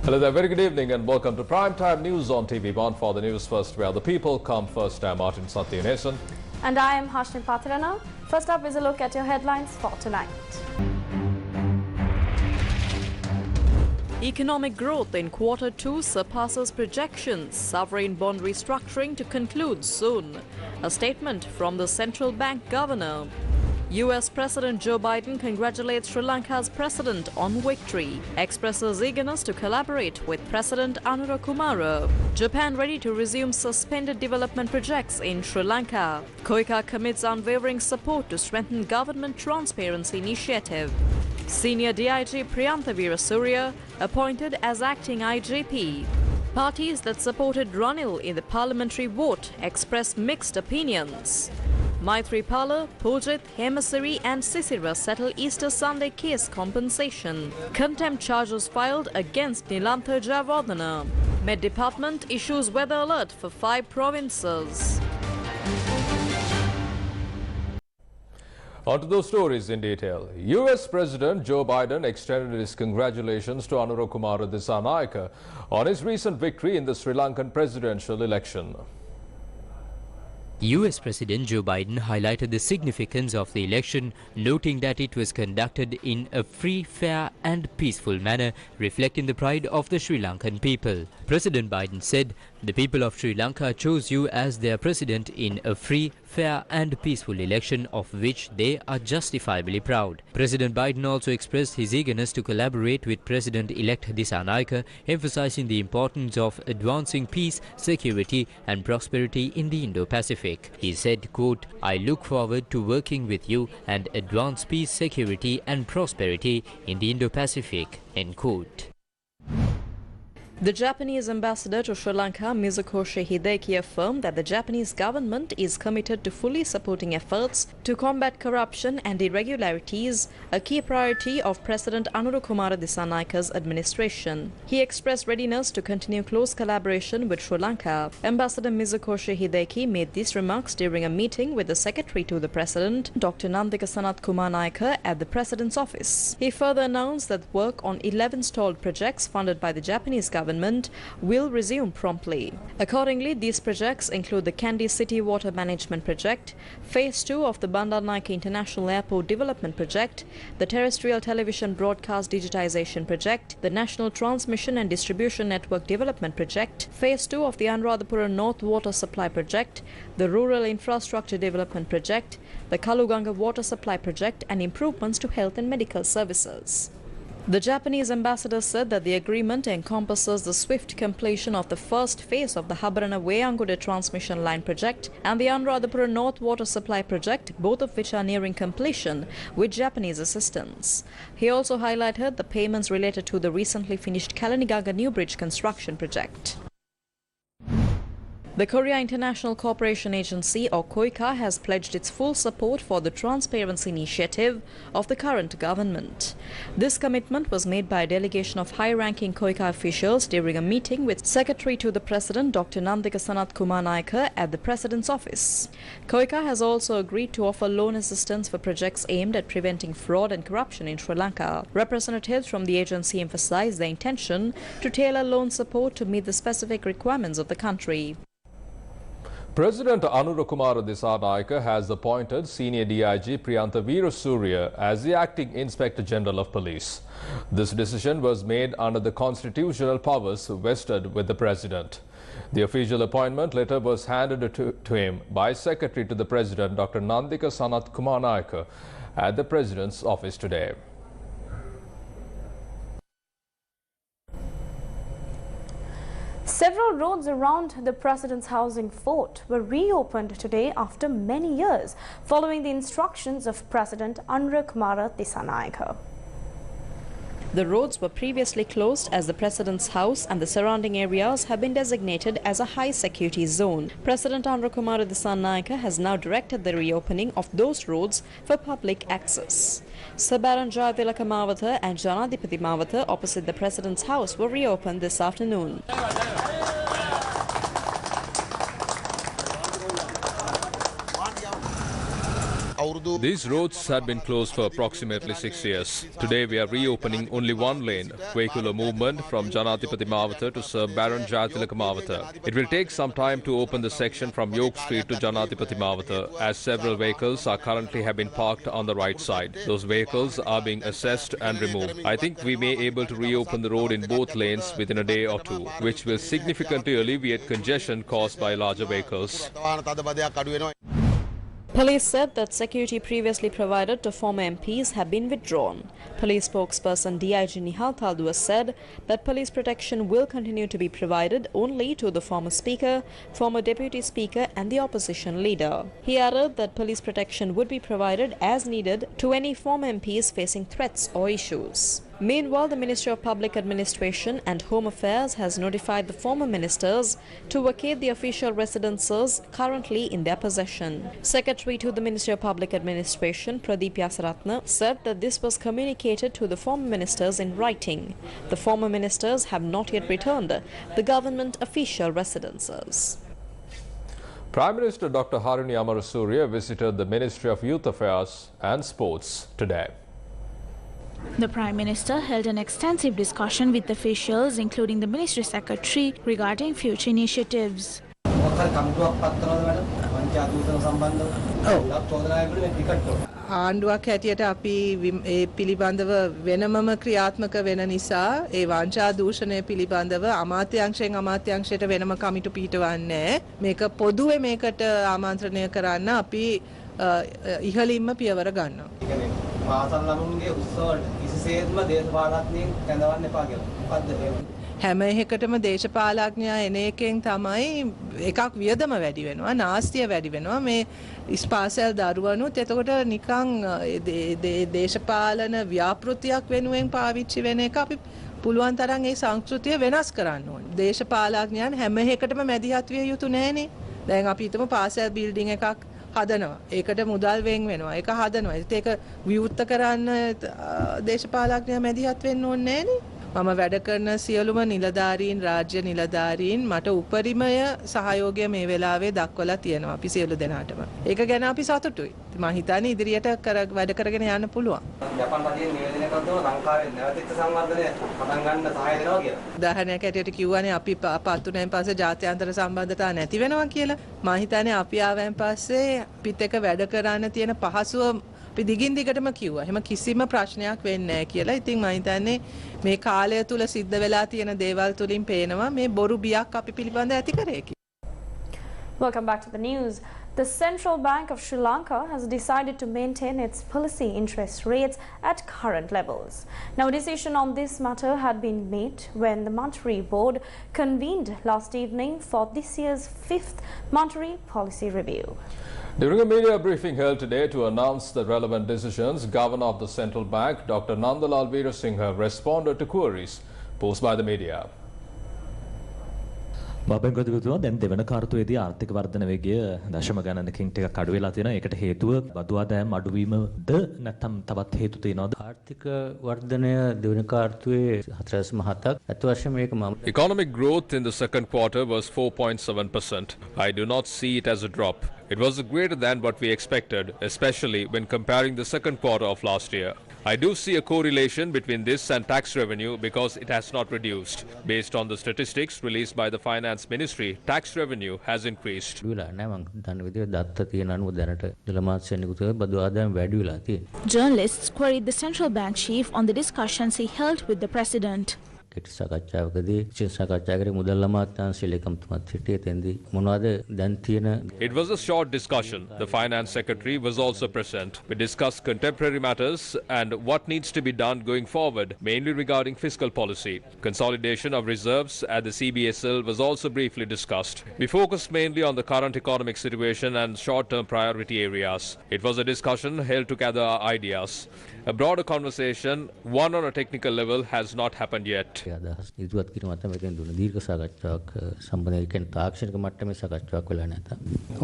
Hello there, very good evening and welcome to Primetime News on TV1 for the News First, where the people come first. I'm Martin Satyanesan. And I am Hashni Patirana. First up is a look at your headlines for tonight. Economic growth in Q2 surpasses projections. Sovereign bond restructuring to conclude soon. A statement from the central bank governor. US President Joe Biden congratulates Sri Lanka's president on victory. Expresses eagerness to collaborate with President Anura Kumara. Japan ready to resume suspended development projects in Sri Lanka. Koika commits unwavering support to strengthen government transparency initiative. Senior DIG Priyantha Veerasurya appointed as acting IGP. Parties that supported Ranil in the parliamentary vote expressed mixed opinions. Maithripala, Pujit, Hemasiri and Sisira settle Easter Sunday case compensation. Contempt charges filed against Nilantha Jayawardena. Met Department issues weather alert for 5 provinces. On to those stories in detail. US President Joe Biden extended his congratulations to Anura Kumara Dissanayake on his recent victory in the Sri Lankan presidential election. US President Joe Biden highlighted the significance of the election, noting that it was conducted in a free, fair and peaceful manner, reflecting the pride of the Sri Lankan people. President Biden said, "The people of Sri Lanka chose you as their president in a free, fair and peaceful election of which they are justifiably proud." President Biden also expressed his eagerness to collaborate with President-elect Dissanayake, emphasizing the importance of advancing peace, security and prosperity in the Indo-Pacific. He said, quote, "I look forward to working with you and advance peace, security and prosperity in the Indo-Pacific," end quote. The Japanese ambassador to Sri Lanka, Mizukoshi Hideki, affirmed that the Japanese government is committed to fully supporting efforts to combat corruption and irregularities, a key priority of President Anura Kumara Dissanayaka's administration. He expressed readiness to continue close collaboration with Sri Lanka. Ambassador Mizukoshi Hideki made these remarks during a meeting with the Secretary to the President, Dr. Nandika Sanath Kumarnaika, at the President's office. He further announced that work on 11 stalled projects funded by the Japanese government will resume promptly. Accordingly, these projects include the Kandy City Water Management Project, Phase 2 of the Bandar Naik International Airport Development Project, the Terrestrial Television Broadcast Digitization Project, the National Transmission and Distribution Network Development Project, Phase 2 of the Anuradhapura North Water Supply Project, the Rural Infrastructure Development Project, the Kaluganga Water Supply Project and improvements to health and medical services. The Japanese ambassador said that the agreement encompasses the swift completion of the first phase of the Habarana-Weyanguda transmission line project and the Anuradhapura North Water Supply Project, both of which are nearing completion with Japanese assistance. He also highlighted the payments related to the recently finished Kalaniganga New Bridge construction project. The Korea International Cooperation Agency, or KOICA, has pledged its full support for the transparency initiative of the current government. This commitment was made by a delegation of high-ranking KOICA officials during a meeting with Secretary to the President, Dr. Nandika Sanath Kumarnaika, at the President's office. KOICA has also agreed to offer loan assistance for projects aimed at preventing fraud and corruption in Sri Lanka. Representatives from the agency emphasized their intention to tailor loan support to meet the specific requirements of the country. President Anura Kumara Dissanayake has appointed Senior DIG Priyantha Veerasurya as the Acting Inspector General of Police. This decision was made under the constitutional powers vested with the President. The official appointment letter was handed to him by Secretary to the President, Dr. Nandika Sanath Kumarnaika, at the President's office today. Several roads around the President's housing fort were reopened today after many years, following the instructions of President Anura Kumara Dissanayake. The roads were previously closed as the President's house and the surrounding areas have been designated as a high-security zone. President Anura Kumara Dissanayake has now directed the reopening of those roads for public access. Sabaran Jayatilaka Mawatha and Janadipati Mawatha opposite the President's house were reopened this afternoon. These roads had been closed for approximately 6 years. Today we are reopening only one lane, vehicular movement from Janatipati Mawatha to Sir Baron Jayatilaka Mawatha. It will take some time to open the section from York Street to Janatipati Mawatha, as several vehicles are currently have been parked on the right side. Those vehicles are being assessed and removed. I think we may able to reopen the road in both lanes within a day or two, which will significantly alleviate congestion caused by larger vehicles. Police said that security previously provided to former MPs have been withdrawn. Police spokesperson DIG Nihal Taldua said that police protection will continue to be provided only to the former Speaker, former Deputy Speaker and the opposition leader. He added that police protection would be provided as needed to any former MPs facing threats or issues. Meanwhile, the Ministry of Public Administration and Home Affairs has notified the former ministers to vacate the official residences currently in their possession. Secretary to the Ministry of Public Administration, Pradeep Yasaratne, said that this was communicated to the former ministers in writing. The former ministers have not yet returned the government official residences. Prime Minister Dr. Harini Amarasuriya visited the Ministry of Youth Affairs and Sports today. The Prime Minister held an extensive discussion with officials, including the Ministry Secretary, regarding future initiatives. ආණ්ඩුවක් හැටියට අපි ඒ පිළිබඳව වෙනමම ක්‍රියාත්මක වෙන නිසා ඒ වංචා දූෂණය පිළිබඳව අමාත්‍යාංශයෙන් අමාත්‍යාංශයට වෙනම කමිටු පිටවන්නේ මේක පොදුවේ මේකට ආමන්ත්‍රණය කරන්න අපි ඉහළින්ම පියවර ගන්නවා. පාසල් ළමුන්ගේ උත්සවවල කිසිසේත්ම දේශපාලඥයින් කැඳවන්න එපා කියලා. මොකද්ද හැම එකටම දේශපාලඥයා එන එකෙන් තමයි එකක් වියදම වැඩි වෙනවා, නාස්තිය වැඩි වෙනවා. මේ ඉස්පාසල් දරුවනුත් එතකොට නිකන් දේශපාලන ව්‍යාපෘතියක් වෙනුවෙන් පාවිච්චි වෙන එක අපි පුළුවන් තරම් ඒ සංස්කෘතිය වෙනස් කරන්න ඕනේ. දේශපාලඥයන් හැම එකටම මැදිහත් විය යුතු නෑනේ. දැන් අපි හිතමු පාසල් බිල්ඩින් එකක් හදනවා. ඒකට මුදල් වෙන් වෙනවා. ඒක හදනවා. ඒක විවෘත කරන්න දේශපාලඥයා මැදිහත් වෙන්න ඕනේ නෑනේ. මම වැඩ කරන සියලුම නිලධාරීන්, රාජ්‍ය නිලධාරීන් මට උපරිමය සහයෝගය මේ වෙලාවේ දක්වලා තියෙනවා අපි සියලු දෙනාටම. ඒක ගැන අපි සතුටුයි. මම හිතන්නේ ඉදිරියට වැඩ කරගෙන යන්න පුළුවන්. ජපාන් රජයෙන් නිවේදනය කරනවා ලංකාවේ නැවතිච්ච සංවර්ධනය පටන් ගන්න සහාය දෙනවා කියලා. උදාහරණයක් ඇටියට කිව්වනේ අපි පත්තුනෙන් පස්සේ ජාත්‍යන්තර සම්බන්ධතා නැති වෙනවා කියලා. මම හිතන්නේ අපි ආවෙන් පස්සේ අපිත් එක්ක වැඩ කරන්න තියෙන පහසුව අපි දිගින් දිගටම කිව්වා. එහෙම කිසිම ප්‍රශ්නයක් වෙන්නේ නැහැ කියලා. ඉතින් මම හිතන්නේ මේ කාලය තුල සිද්ධ වෙලා තියෙන දේවල් තුලින් පේනවා මේ බොරු බියක් අපි පිළිබඳ ඇති කරේ කියලා. Welcome back to the news. The Central Bank of Sri Lanka has decided to maintain its policy interest rates at current levels. Now, a decision on this matter had been made when the Monetary Board convened last evening for this year's 5th Monetary Policy Review. During a media briefing held today to announce the relevant decisions, Governor of the Central Bank, Dr. Nandalal Veerasinghe, responded to queries posed by the media. බබෙන්ගොඩතුමා දැන් දෙවන කාර්තුවේදී ආර්ථික වර්ධන වේගය දශම ගණනකින් ටිකක් අඩු වෙලා තියෙනවා. ඒකට හේතුව බදු ආදායම් අඩුවීමද නැත්නම් තවත් හේතු තියෙනවද? ආර්ථික වර්ධනය දෙවන කාර්තුවේ 4.7ක් අත වශයෙන් මේක මම Economic growth in the second quarter was 4.7%. I do not see it as a drop. It was greater than what we expected, especially when comparing the second quarter of last year. I do see a correlation between this and tax revenue because it has not reduced. Based on the statistics released by the Finance Ministry, tax revenue has increased. Journalists queried the central bank chief on the discussions he held with the president. It was a short discussion. The Finance Secretary was also present. We discussed contemporary matters and what needs to be done going forward, mainly regarding fiscal policy. Consolidation of reserves at the CBSL was also briefly discussed. We focused mainly on the current economic situation and short-term priority areas. It was a discussion held to gather our ideas. A broader conversation, one on a technical level, has not happened yet. අදහස් ඉදිරිපත් කිරීම මත මෙතන දුන දීර්ඝ සාකච්ඡාවක් සම්බන්ධයෙන් කියන්නේ තාක්ෂණික මට්ටමේ සාකච්ඡාවක් වෙලා නැත.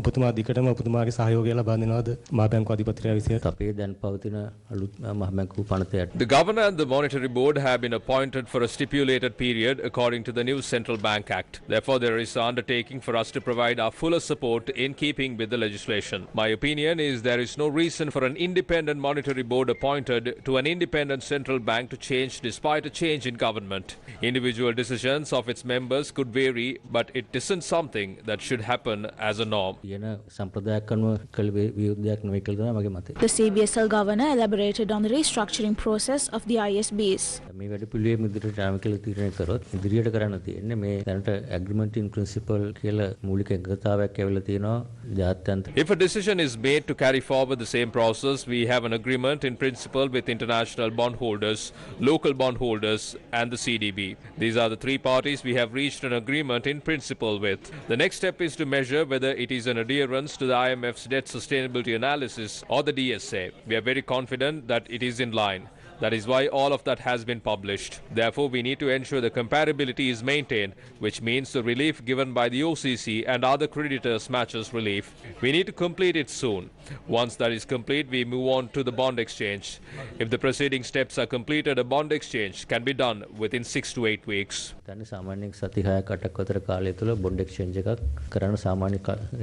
ඔබතුමා දිගටම ඔබතුමාගේ සහයෝගය ලබා දෙනවද මහ බැංකුව අධිපතිවරයා විසින්? අපේ දැන් පවතින අලුත් මහ බැංකුව පනතයට The governor and the monetary board have been appointed for a stipulated period according to the new Central Bank Act. Therefore, there is an undertaking for us to provide our fuller support in keeping with the legislation. My opinion is there is no reason for an independent monetary board appointed to an independent central bank to change despite a change in government. Individual decisions of its members could vary, but it isn't something that should happen as a norm. යන සම්ප්‍රදායක් අනුව කළ විරුද්ධයක් නෙවෙයි කියලා තමයි මගේ මතය. The CBSL governor elaborated on the restructuring process of the ISBs. මේ වැඩ පිළිවෙල ඉදිරියට යාම කියලා තීරණය කරොත් ඉදිරියට කරන්න තියෙන්නේ මේ දැනට agreement in principle කියලා මූලික එකඟතාවයක් ඇවිල්ලා තියෙනවා ජාත්‍යන්තර. If a decision is made to carry forward the same process, we have an agreement in principle with international bondholders, local bondholders and the CDB. These are the three parties we have reached an agreement in principle with. The next step is to measure whether it is an adherence to the IMF's debt sustainability analysis or the DSA. We are very confident that it is in line. That is why all of that has been published. Therefore, we need to ensure the comparability is maintained, which means the relief given by the OCC and other creditors matches relief. We need to complete it soon. Once that is complete, we move on to the bond exchange. If the preceding steps are completed, a bond exchange can be done within 6 to 8 weeks. දැන් සාමාන්‍යයෙන් සති 6ක් 8ක් අතර කාලය තුල bond exchange එකක් කරන්න සාමාන්‍ය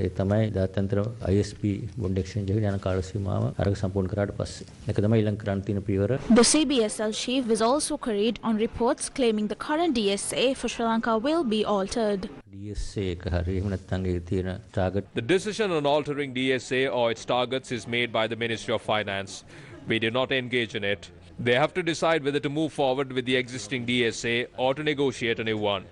ඒ තමයි ජාත්‍යන්තර ISP බොන්ඩ් එක්ස්චේන්ජ් එක යන කාල සීමාව අරක සම්පූර්ණ කරාට පස්සේ. ඒක තමයි ඊළඟ කරන්න තියෙන පියවර. The CBSL chief was also queried on reports claiming the current DSA for Sri Lanka will be altered. DSA එක හරිය එහෙම නැත්නම් ඒ තියෙන target The decision on altering DSA or its targets is made by the Ministry of Finance. We did not engage in it. They have to decide whether to move forward with the existing DSA or to negotiate a new one.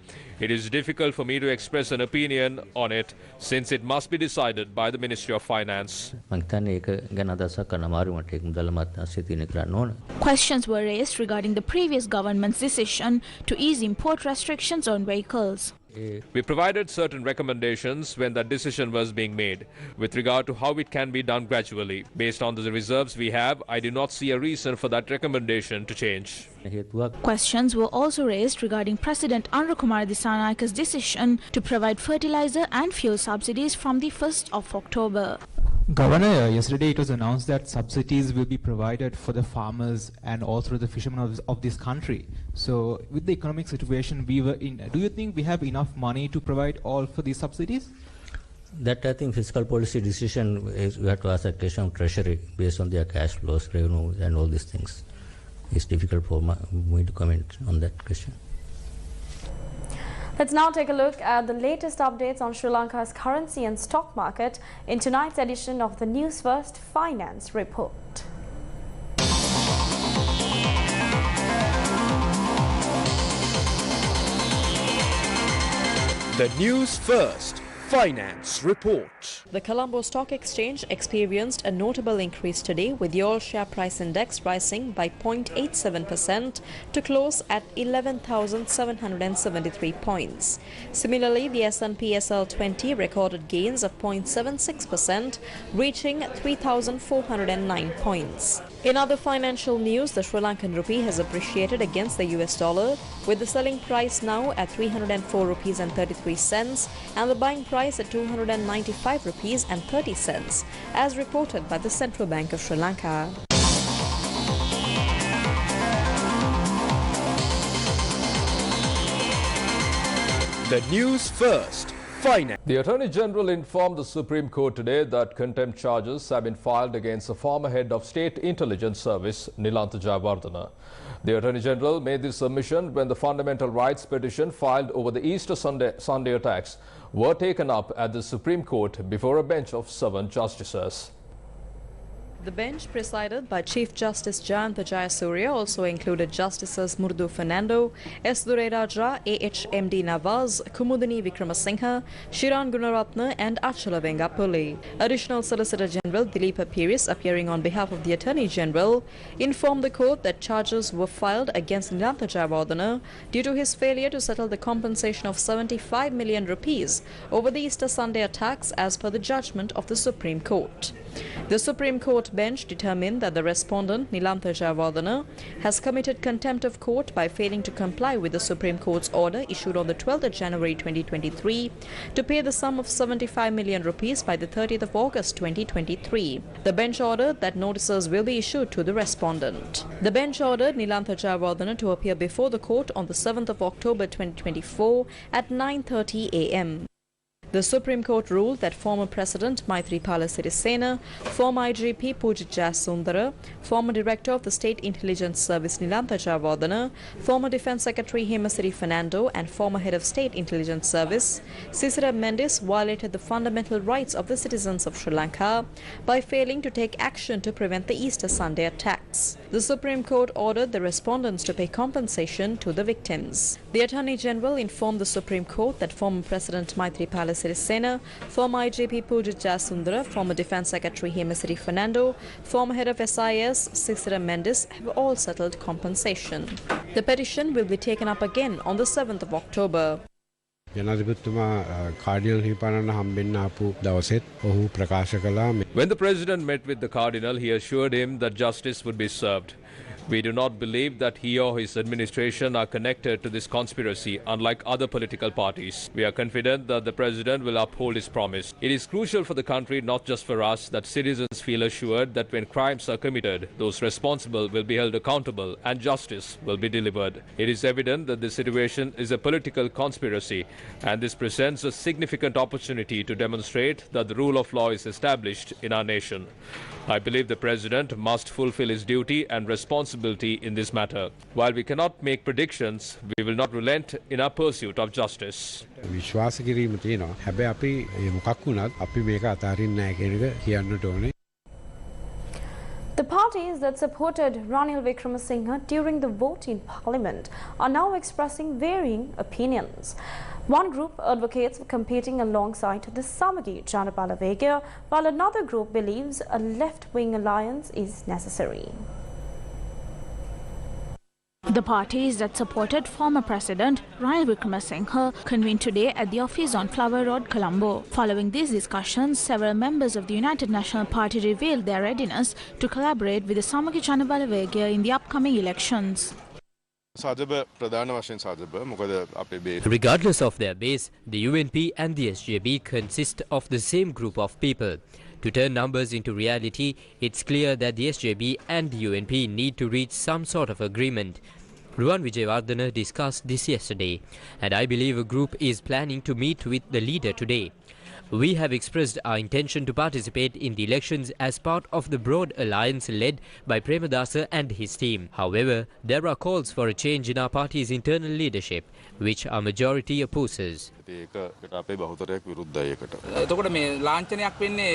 It is difficult for me to express an opinion on it since it must be decided by the Ministry of Finance. මම හිතන්නේ ඒක ගැන අදහසක් කරන්න අමාරු මට ඒක මුදල් අමාත්‍යාංශය තියෙන කරන්න ඕන. Questions were raised regarding the previous government's decision to ease import restrictions on vehicles. We provided certain recommendations when that decision was being made with regard to how it can be done gradually. Based on the reserves we have, I do not see a reason for that recommendation to change. Questions were also raised regarding President Anurukumar Dissanayaka's decision to provide fertilizer and fuel subsidies from the 1st of October. Governor, yesterday it was announced that subsidies will be provided for the farmers and also the fishermen of this country. So, with the economic situation we were in, do you think we have enough money to provide all for these subsidies? That I think fiscal policy decision is we have to ask a question of treasury based on their cash flows, revenue and all these things. It's difficult for me to comment on that question. Let's now take a look at the latest updates on Sri Lanka's currency and stock market in tonight's edition of the Newsfirst Finance Report. The Newsfirst Finance Report. The Colombo Stock Exchange experienced a notable increase today, with the all share price index rising by 0.87% to close at 11,773 points. Similarly, the S&P SL20 recorded gains of 0.76%, reaching 3,409 points. In other financial news, the Sri Lankan rupee has appreciated against the US dollar, with the selling price now at 304 rupees and 33 cents and the buying price at 295 rupees and 30 cents, as reported by the Central Bank of Sri Lanka. The Newsfirst Finance. The Attorney General informed the Supreme Court today that contempt charges have been filed against the former head of State Intelligence Service, Nilantha Jayawardena. The Attorney General made this submission when the fundamental rights petition filed over the Easter Sunday attacks were taken up at the Supreme Court before a bench of 7 justices. The bench, presided by Chief Justice Jayantha Jayasuriya, also included Justices Murdu Fernando, S. Dureraja, A.H.M.D. Nawaz, Kumudini Vikramasinghe, Shiran Gunaratne and Achala Vengapulli. Additional Solicitor General Dileepa Piris, appearing on behalf of the Attorney General, informed the court that charges were filed against Nilantha Jayawardena due to his failure to settle the compensation of 75 million rupees over the Easter Sunday attacks as per the judgment of the Supreme Court. The Supreme Court bench determined that the respondent, Nilantha Jayawardena, has committed contempt of court by failing to comply with the Supreme Court's order issued on the 12th of January 2023 to pay the sum of 75 million rupees by the 30th of August 2023. The bench ordered that notices will be issued to the respondent. The bench ordered Nilantha Jayawardena to appear before the court on the 7th of October 2024 at 9:30 a.m. The Supreme Court ruled that former President Maithripala Sirisena, former IGP Pujit Jayasundara, former Director of the State Intelligence Service Nilantha Jayawardena, former Defence Secretary Hemasiri Fernando and former Head of State Intelligence Service Sisira Mendes violated the fundamental rights of the citizens of Sri Lanka by failing to take action to prevent the Easter Sunday attacks. The Supreme Court ordered the respondents to pay compensation to the victims. The Attorney General informed the Supreme Court that former President Maithripala Sirisena, former IGP Pujit Jayasundara, former Defence Secretary Hemasiri Fernando, former Head of SIS Sisira Mendes have all settled compensation. The petition will be taken up again on the 7th of October. When the President met with the Cardinal, he assured him that justice would be served. We do not believe that he or his administration are connected to this conspiracy, unlike other political parties. We are confident that the President will uphold his promise. It is crucial for the country, not just for us, that citizens feel assured that when crimes are committed, those responsible will be held accountable and justice will be delivered. It is evident that this situation is a political conspiracy, and this presents a significant opportunity to demonstrate that the rule of law is established in our nation. I believe the President must fulfill his duty and responsibility in this matter. While we cannot make predictions, we will not relent in our pursuit of justice. The parties that supported Ranil Wickremesinghe during the vote in Parliament are now expressing varying opinions. One group advocates for competing alongside the Samagi Janapala Vegya, while another group believes a left-wing alliance is necessary. The parties that supported former President Ranil Wickremesinghe convened today at the office on Flower Road, Colombo. Following these discussions, several members of the United National Party revealed their readiness to collaborate with the Samagi Janapala Vegya in the upcoming elections. Regardless of their base, the UNP and the SJB consist of the same group of people. To turn numbers into reality, it's clear that the SJB and the UNP need to reach some sort of agreement. Ruwan Wijewardena discussed this yesterday, and I believe a group is planning to meet with the leader today. We have expressed our intention to participate in the elections as part of the broad alliance led by Premadasa and his team. However, there are calls for a change in our party's internal leadership, which our majority opposes. එතකොට මේ ලාංඡනයක් වෙන්නේ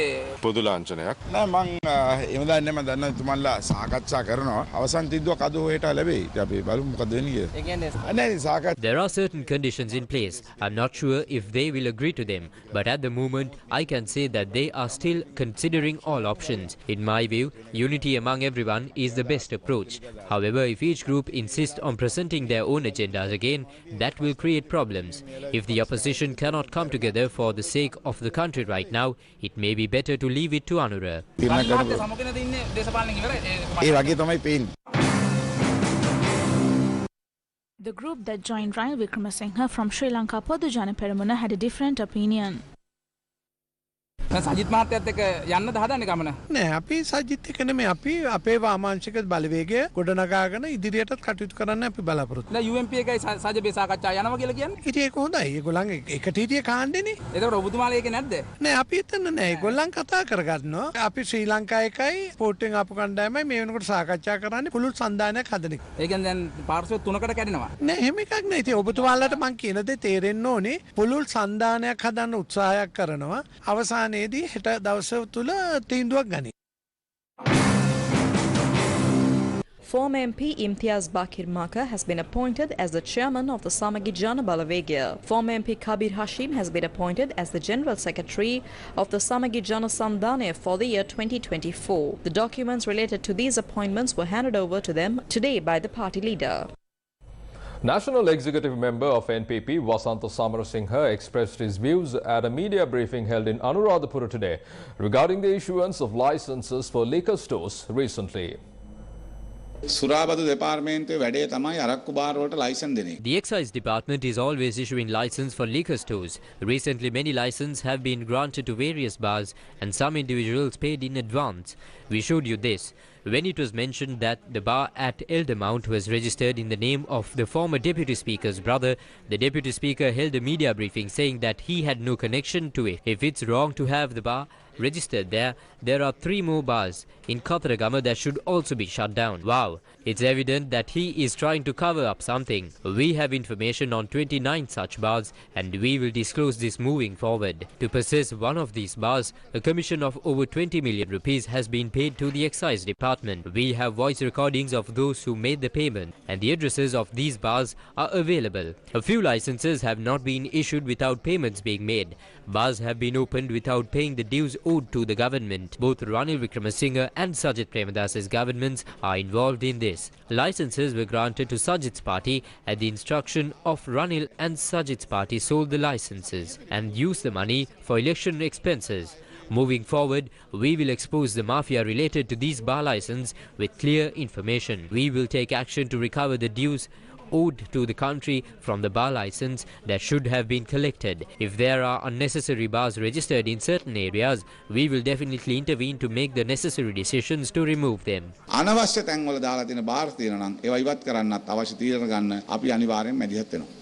පොදු ලාංඡනයක් නෑ මං එහෙම දන්නේ මම දන්නවා තුමන්ලා සාකච්ඡා කරනවා අවසන් තිද්දුවක් අද හොයට ලැබෙයි ඉතින් අපි බලමු මොකද වෙන්නේ කියලා ඒ කියන්නේ නෑ සාකච්ඡා There are certain conditions in place. I'm not sure if they will agree to them, but at the moment I can say that they are still considering all options. In my view, unity among everyone is the best approach. However, if each group insists on presenting their own agendas again, that will create problems. If the opposition cannot come together for the sake of the country right now, it may be better to leave it to Anura. The group that joined Ranil Wickremesinghe from Sri Lanka Podujana Peramuna had a different opinion. Sajith මහත්තයත් එක්ක යන්නද හදන්නේ ගමන නෑ අපි සජිත් එක්ක නෙමෙයි අපි අපේ වාමාංශික බලවේගය ගොඩනගාගෙන ඉදිරියටත් කටයුතු කරන්න අපි බලාපොරොත්තු දැන් UNP එකයි සජබේ සාකච්ඡා යනවා කියලා කියන්නේ ඉතින් ඒක හොඳයි ඒගොල්ලන් එකට හිටිය කාණ්ඩේනේ එතකොට ඔබතුමාලා ඒකේ නැද්ද නෑ අපි එතන නෑ ඒගොල්ලන් කතා කරගන්නවා අපි ශ්‍රී ලංකා එකයි පෝට්ටෙන් ආපු කණ්ඩායමයි මේ වෙනකොට සාකච්ඡා කරන්නේ පුළුල් සන්දානයක් හදන එක ඒ කියන්නේ දැන් පාර්ශ්ව තුනකට කැඩෙනවා නෑ එහෙම එකක් නෑ ඉතින් ඔබතුමාලාට මං කියන දේ තේරෙන්න ඕනේ පුළුල් සන්දානයක් හදන්න උත්සාහයක් කරනවා අවසානයේ හෙට දවස තුල තීන්දුවක් ගනී. Former MP Imtiaz Bakir Maka has been appointed as the chairman of the Samagi Janapala Vegya. Former MP Kabir Hashim has been appointed as the general secretary of the Samagi Janasandhane for the year 2024. The documents related to these appointments were handed over to them today by the party leader. National Executive Member of NPP Vasantha Samarasinghe expressed his views at a media briefing held in Anuradhapura today regarding the issuance of licenses for liquor stores recently. The excise department is always issuing license for liquor stores. Recently, many licenses have been granted to various bars and some individuals paid in advance. We showed you this. When it was mentioned that the bar at Eldermount was registered in the name of the former Deputy Speaker's brother, the Deputy Speaker held a media briefing saying that he had no connection to it. If it's wrong to have the bar registered there are 3 more bars in Katharagama that should also be shut down. Wow, it's evident that he is trying to cover up something. We have information on 29 such bars and we will disclose this moving forward. To possess one of these bars, a commission of over 20 million rupees has been paid to the excise department. We have voice recordings of those who made the payment and the addresses of these bars are available. A few licenses have not been issued without payments being made. Bars have been opened without paying the dues owed to the government. Both Ranil Wickremesinghe and Sajith Premadas's governments are involved in this. Licenses were granted to Sajith's party at the instruction of Ranil, and Sajith's party sold the licenses and used the money for election expenses. Moving forward, we will expose the mafia related to these bar licenses with clear information. We will take action to recover the dues owed to the country from the bar license that should have been collected. If there are unnecessary bars registered in certain areas, we will definitely intervene to make the necessary decisions to remove them. අනවශ්‍ය තැන්වල දාලා තියෙන bar තියෙනවා නම් ඒවා ඉවත් කරන්නත් අවශ්‍ය තීරණ ගන්න අපි අනිවාර්යෙන් මැදිහත් වෙනවා.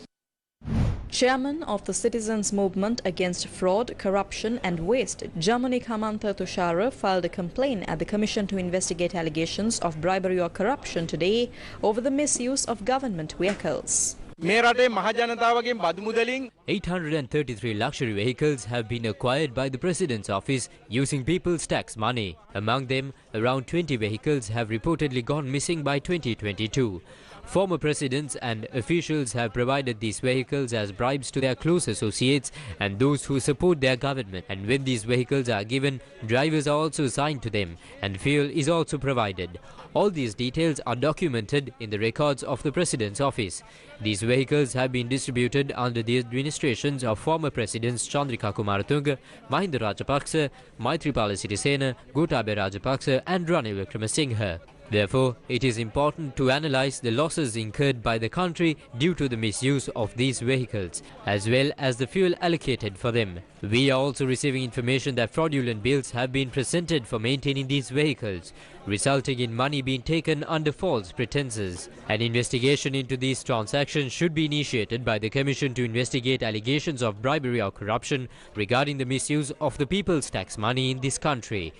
Chairman of the Citizens Movement Against Fraud, Corruption and Waste, Jamani Kamantha Tushara, filed a complaint at the Commission to investigate allegations of bribery or corruption today over the misuse of government vehicles. 833 luxury vehicles have been acquired by the President's office using people's tax money. Among them, around 20 vehicles have reportedly gone missing by 2022. Former presidents and officials have provided these vehicles as bribes to their close associates and those who support their government. And when these vehicles are given, drivers are also assigned to them and fuel is also provided. All these details are documented in the records of the President's office. These vehicles have been distributed under the administrations of former presidents Chandrika Kumaratunga, Mahinda Rajapaksa, Maithripala Sirisena, Gotabaya Rajapaksa and Ranil Wickremesinghe. Therefore, it is important to analyze the losses incurred by the country due to the misuse of these vehicles, as well as the fuel allocated for them. We are also receiving information that fraudulent bills have been presented for maintaining these vehicles, resulting in money being taken under false pretenses. An investigation into these transactions should be initiated by the Commission to investigate allegations of bribery or corruption regarding the misuse of the people's tax money in this country.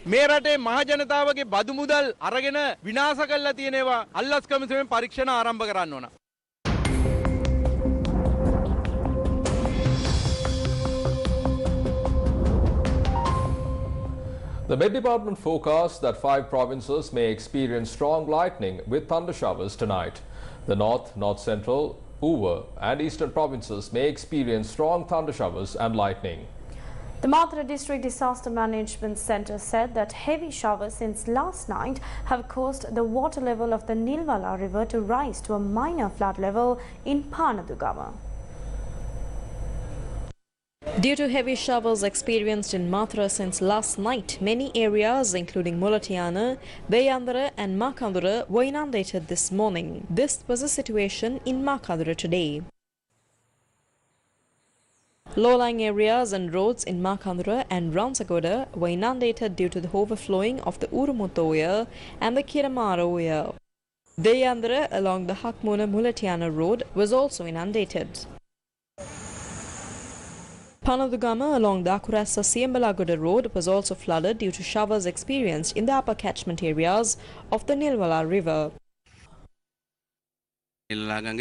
The Met Department forecasts that 5 provinces may experience strong lightning with thunder showers tonight. The North, North Central, Uva and Eastern provinces may experience strong thunder showers and lightning. The Mathura District Disaster Management Centre said that heavy showers since last night have caused the water level of the Nilwala River to rise to a minor flood level in Panadugama. Due to heavy showers experienced in Mathura since last night, many areas including Mulatiana, Deyandara and Makandura were inundated this morning. This was the situation in Makandura today. Low-lying areas and roads in Makandura and Ransagoda were inundated due to the overflowing of the Urumutoya and the Kiramaroya. Deyandara along the Hakmuna Mulatiana road was also inundated. Panadugama along the Akurasa Siembalagoda road was also flooded due to showers experienced in the upper catchment areas of the Nilwala River. Low-lying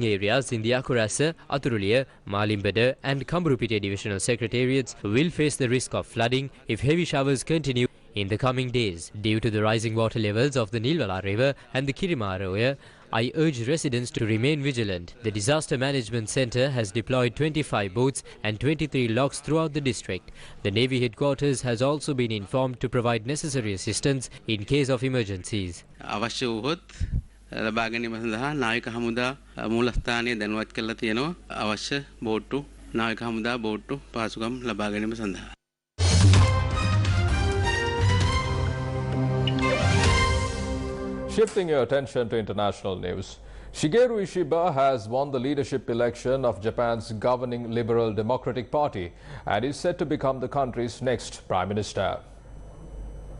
areas in the Akurasa, Aturulia, Malimbada and Kamburupite divisional secretariats will face the risk of flooding if heavy showers continue in the coming days. Due to the rising water levels of the Nilwala River and the Kirimaroya, I urge residents to remain vigilant. The Disaster Management Centre has deployed 25 boats and 23 locks throughout the district. The Navy headquarters has also been informed to provide necessary assistance in case of emergencies. අවශ්‍ය වුවහොත් ලබා ගැනීම සඳහා නාවික හමුදා මූලස්ථානයේ දැනුවත් කරලා තියෙනවා. අවශ්‍ය බෝට්ටු නාවික හමුදා බෝට්ටු පහසුකම් ලබා ගැනීම සඳහා. Shifting your attention to international news, Shigeru Ishiba has won the leadership election of Japan's governing Liberal Democratic Party and is set to become the country's next prime minister.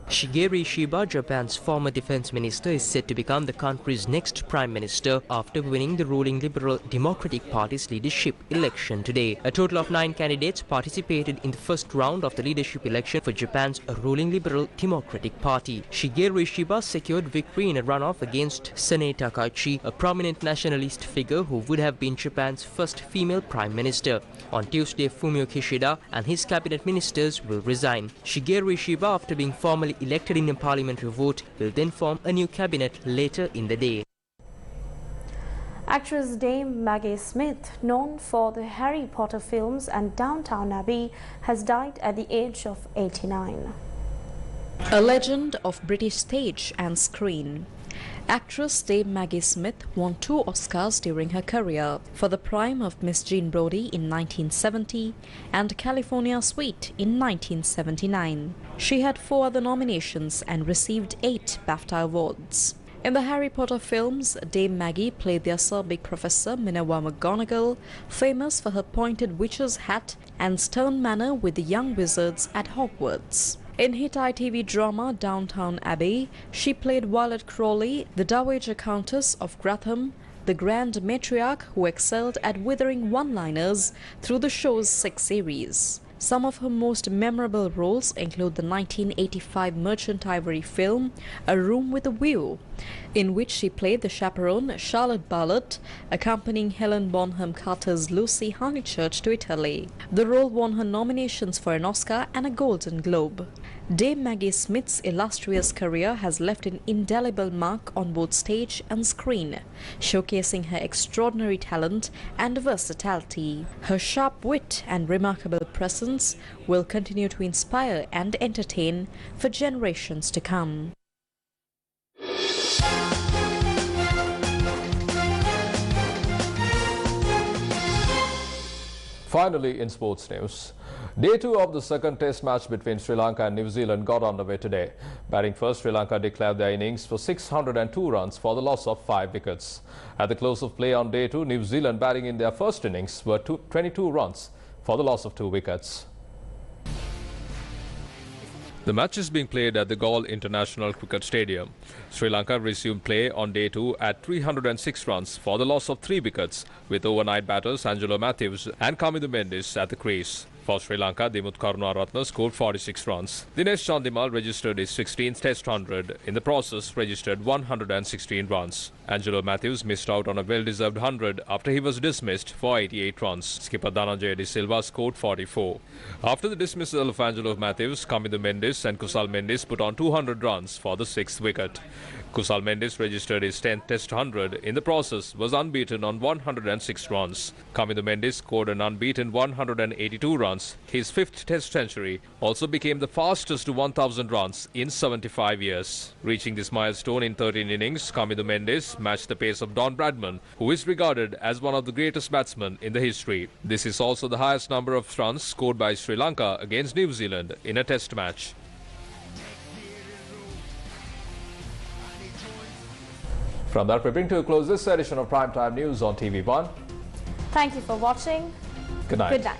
Shigeru Ishiba, Japan's former defense minister, is set to become the country's next prime minister after winning the ruling Liberal Democratic Party's leadership election today. A total of 9 candidates participated in the first round of the leadership election for Japan's ruling Liberal Democratic Party. Shigeru Ishiba secured victory in a runoff against Sane Takaichi, a prominent nationalist figure who would have been Japan's first female prime minister. On Tuesday, Fumio Kishida and his cabinet ministers will resign. Shigeru Ishiba, after being formally elected in a parliamentary vote, will then form a new cabinet later in the day. Actress Dame Maggie Smith, known for the Harry Potter films and Downton Abbey, has died at the age of 89. A legend of British stage and screen. Actress Dame Maggie Smith won 2 Oscars during her career, for The Prime of Miss Jean Brodie in 1970 and California Suite in 1979. She had 4 other nominations and received 8 BAFTA awards. In the Harry Potter films, Dame Maggie played the acerbic Professor Minerva McGonagall, famous for her pointed witch's hat and stern manner with the young wizards at Hogwarts. In hit ITV drama Downton Abbey, she played Violet Crawley, the Dowager Countess of Gratham, the Grand Matriarch who excelled at withering one-liners through the show's 6 series. Some of her most memorable roles include the 1985 Merchant Ivory film A Room with a View, in which she played the chaperone Charlotte Bartlett, accompanying Helen Bonham Carter's Lucy Honeychurch to Italy. The role won her nominations for an Oscar and a Golden Globe. Dame Maggie Smith's illustrious career has left an indelible mark on both stage and screen, showcasing her extraordinary talent and versatility. Her sharp wit and remarkable presence will continue to inspire and entertain for generations to come. Finally, in sports news, Day 2 of the second test match between Sri Lanka and New Zealand got underway today. Batting first, Sri Lanka declared their innings for 602 runs for the loss of 5 wickets. At the close of play on Day 2, New Zealand batting in their first innings were 22 runs for the loss of 2 wickets. The match is being played at the Galle International Cricket Stadium. Sri Lanka resumed play on Day 2 at 306 runs for the loss of 3 wickets, with overnight batters Angelo Matthews and Kamindu Mendis at the crease. For Sri Lanka, Dimuth Karunaratne scored 46 runs. Dinesh Chandimal registered his 16th Test 100. In the process, registered 116 runs. Angelo Matthews missed out on a well-deserved 100 after he was dismissed for 88 runs. Skipper Dhananjaya De Silva scored 44. After the dismissal of Angelo Matthews, Kamindu Mendis and Kusal Mendis put on 200 runs for the 6th wicket. Kusal Mendis registered his 10th Test 100. In the process, was unbeaten on 106 runs. Kamindu Mendis scored an unbeaten 182 runs. His 5th Test century also became the fastest to 1,000 runs in 75 years. Reaching this milestone in 13 innings, Kamindu Mendis matched the pace of Don Bradman, who is regarded as one of the greatest batsmen in the history. This is also the highest number of runs scored by Sri Lanka against New Zealand in a Test match. From that, we bring to a close this edition of Primetime News on TV1. Thank you for watching. Good night. Good night.